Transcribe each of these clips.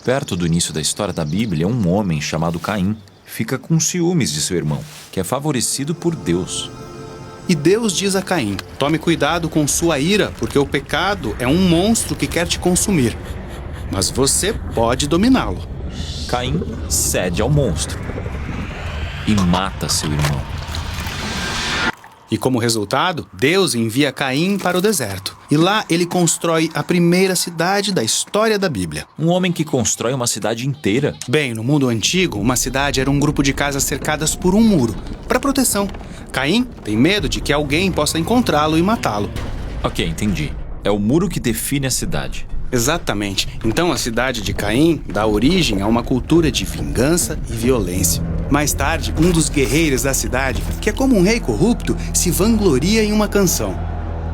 Perto do início da história da Bíblia, um homem chamado Caim fica com ciúmes de seu irmão, que é favorecido por Deus. E Deus diz a Caim: tome cuidado com sua ira, porque o pecado é um monstro que quer te consumir. Mas você pode dominá-lo. Caim cede ao monstro e mata seu irmão. E como resultado, Deus envia Caim para o deserto. E lá ele constrói a primeira cidade da história da Bíblia. Um homem que constrói uma cidade inteira? Bem, no mundo antigo, uma cidade era um grupo de casas cercadas por um muro, para proteção. Caim tem medo de que alguém possa encontrá-lo e matá-lo. Ok, entendi. É o muro que define a cidade. Exatamente. Então a cidade de Caim dá origem a uma cultura de vingança e violência. Mais tarde, um dos guerreiros da cidade, que é como um rei corrupto, se vangloria em uma canção: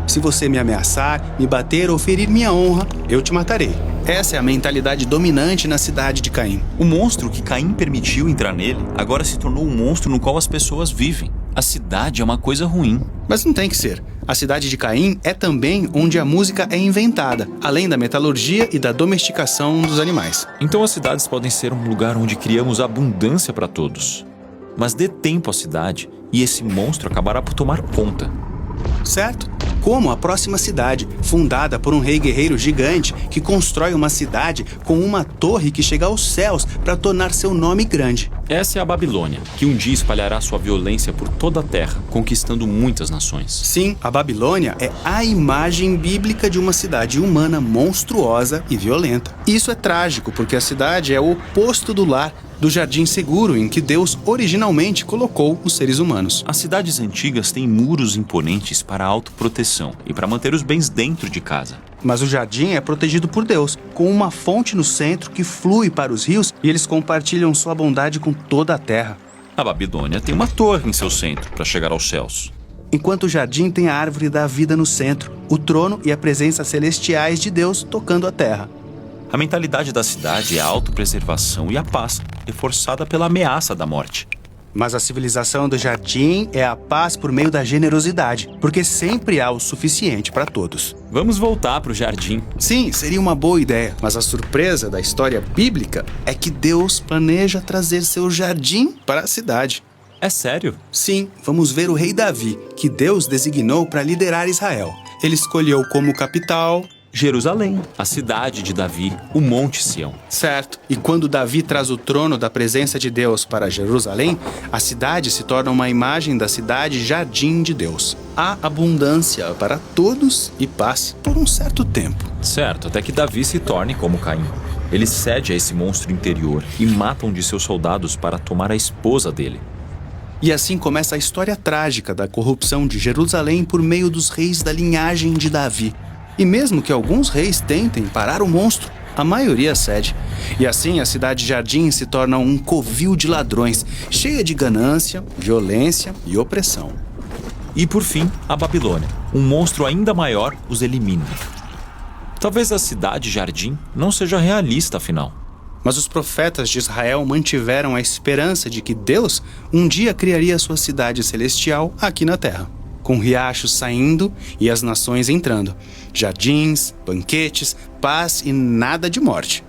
se você me ameaçar, me bater ou ferir minha honra, eu te matarei. Essa é a mentalidade dominante na cidade de Caim. O monstro que Caim permitiu entrar nele agora se tornou um monstro no qual as pessoas vivem. A cidade é uma coisa ruim. Mas não tem que ser. A cidade de Caim é também onde a música é inventada, além da metalurgia e da domesticação dos animais. Então as cidades podem ser um lugar onde criamos abundância para todos. Mas dê tempo à cidade e esse monstro acabará por tomar conta. Certo? Como a próxima cidade, fundada por um rei guerreiro gigante que constrói uma cidade com uma torre que chega aos céus para tornar seu nome grande. Essa é a Babilônia, que um dia espalhará sua violência por toda a terra, conquistando muitas nações. Sim, a Babilônia é a imagem bíblica de uma cidade humana monstruosa e violenta. Isso é trágico, porque a cidade é o oposto do lar, do jardim seguro em que Deus originalmente colocou os seres humanos. As cidades antigas têm muros imponentes para autoproteção e para manter os bens dentro de casa. Mas o jardim é protegido por Deus, com uma fonte no centro que flui para os rios e eles compartilham sua bondade com toda a terra. A Babilônia tem uma torre em seu centro para chegar aos céus. Enquanto o jardim tem a árvore da vida no centro, o trono e a presença celestiais de Deus tocando a terra. A mentalidade da cidade é a autopreservação e a paz, reforçada pela ameaça da morte. Mas a civilização do jardim é a paz por meio da generosidade, porque sempre há o suficiente para todos. Vamos voltar para o jardim. Sim, seria uma boa ideia, mas a surpresa da história bíblica é que Deus planeja trazer seu jardim para a cidade. É sério? Sim, vamos ver o rei Davi, que Deus designou para liderar Israel. Ele escolheu como capital Jerusalém, a cidade de Davi, o Monte Sião. Certo. E quando Davi traz o trono da presença de Deus para Jerusalém, a cidade se torna uma imagem da cidade jardim de Deus. Há abundância para todos e paz por um certo tempo. Certo, até que Davi se torne como Caim. Ele cede a esse monstro interior e mata um de seus soldados para tomar a esposa dele. E assim começa a história trágica da corrupção de Jerusalém por meio dos reis da linhagem de Davi. E mesmo que alguns reis tentem parar o monstro, a maioria cede. E assim a cidade jardim se torna um covil de ladrões, cheia de ganância, violência e opressão. E por fim, a Babilônia, um monstro ainda maior, os elimina. Talvez a cidade jardim não seja realista, afinal. Mas os profetas de Israel mantiveram a esperança de que Deus um dia criaria sua cidade celestial aqui na terra, com riachos saindo e as nações entrando, jardins, banquetes, paz e nada de morte.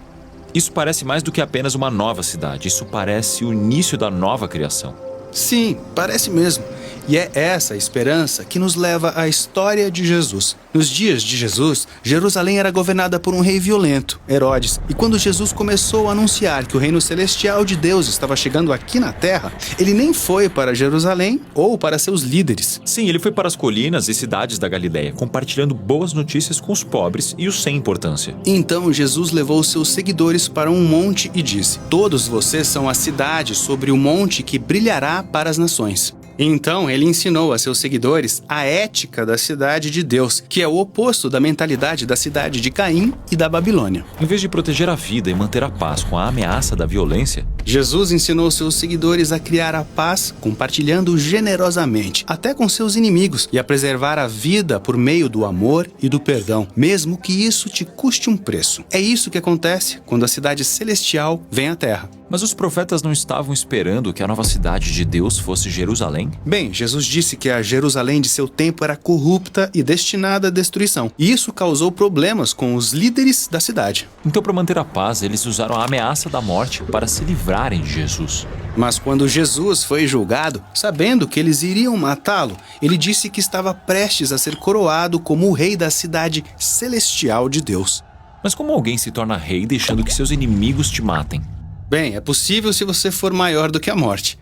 Isso parece mais do que apenas uma nova cidade. Isso parece o início da nova criação. Sim, parece mesmo. E é essa a esperança que nos leva à história de Jesus. Nos dias de Jesus, Jerusalém era governada por um rei violento, Herodes. E quando Jesus começou a anunciar que o reino celestial de Deus estava chegando aqui na terra, ele nem foi para Jerusalém ou para seus líderes. Sim, ele foi para as colinas e cidades da Galileia, compartilhando boas notícias com os pobres e os sem importância. Então Jesus levou seus seguidores para um monte e disse: todos vocês são a cidade sobre o monte que brilhará para as nações. Então ele ensinou a seus seguidores a ética da cidade de Deus, que é o oposto da mentalidade da cidade de Caim e da Babilônia. Em vez de proteger a vida e manter a paz com a ameaça da violência, Jesus ensinou seus seguidores a criar a paz, compartilhando generosamente, até com seus inimigos, e a preservar a vida por meio do amor e do perdão, mesmo que isso te custe um preço. É isso que acontece quando a cidade celestial vem à Terra. Mas os profetas não estavam esperando que a nova cidade de Deus fosse Jerusalém? Bem, Jesus disse que a Jerusalém de seu tempo era corrupta e destinada à destruição. E isso causou problemas com os líderes da cidade. Então, para manter a paz, eles usaram a ameaça da morte para se livrarem de Jesus. Mas quando Jesus foi julgado, sabendo que eles iriam matá-lo, ele disse que estava prestes a ser coroado como o rei da cidade celestial de Deus. Mas como alguém se torna rei deixando que seus inimigos te matem? Bem, é possível se você for maior do que a morte.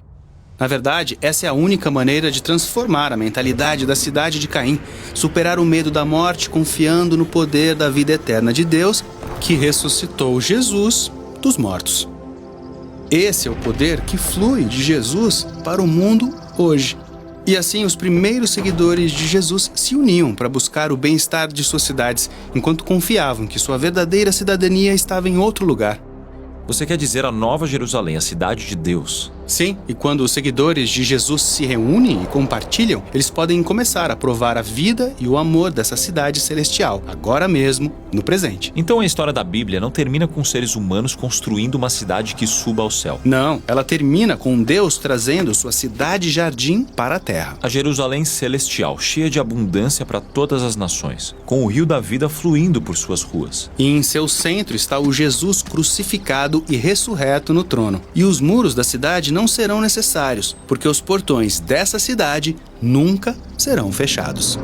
Na verdade, essa é a única maneira de transformar a mentalidade da cidade de Caim, superar o medo da morte confiando no poder da vida eterna de Deus, que ressuscitou Jesus dos mortos. Esse é o poder que flui de Jesus para o mundo hoje. E assim os primeiros seguidores de Jesus se uniam para buscar o bem-estar de suas cidades, enquanto confiavam que sua verdadeira cidadania estava em outro lugar. Você quer dizer a Nova Jerusalém, a cidade de Deus? Sim, e quando os seguidores de Jesus se reúnem e compartilham, eles podem começar a provar a vida e o amor dessa cidade celestial, agora mesmo, no presente. Então a história da Bíblia não termina com seres humanos construindo uma cidade que suba ao céu. Não, ela termina com Deus trazendo sua cidade-jardim para a terra. A Jerusalém celestial, cheia de abundância para todas as nações, com o rio da vida fluindo por suas ruas. E em seu centro está o Jesus crucificado e ressurreto no trono. E os muros da cidade não serão necessários, porque os portões dessa cidade nunca serão fechados.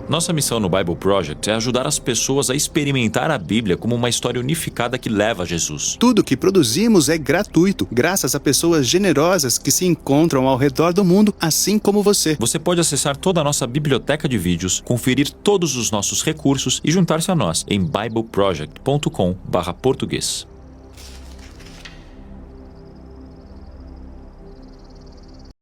Nossa missão no Bible Project é ajudar as pessoas a experimentar a Bíblia como uma história unificada que leva a Jesus. Tudo que produzimos é gratuito, graças a pessoas generosas que se encontram ao redor do mundo, assim como você. Você pode acessar toda a nossa biblioteca de vídeos, conferir todos os nossos recursos e juntar-se a nós em bibleproject.com/português.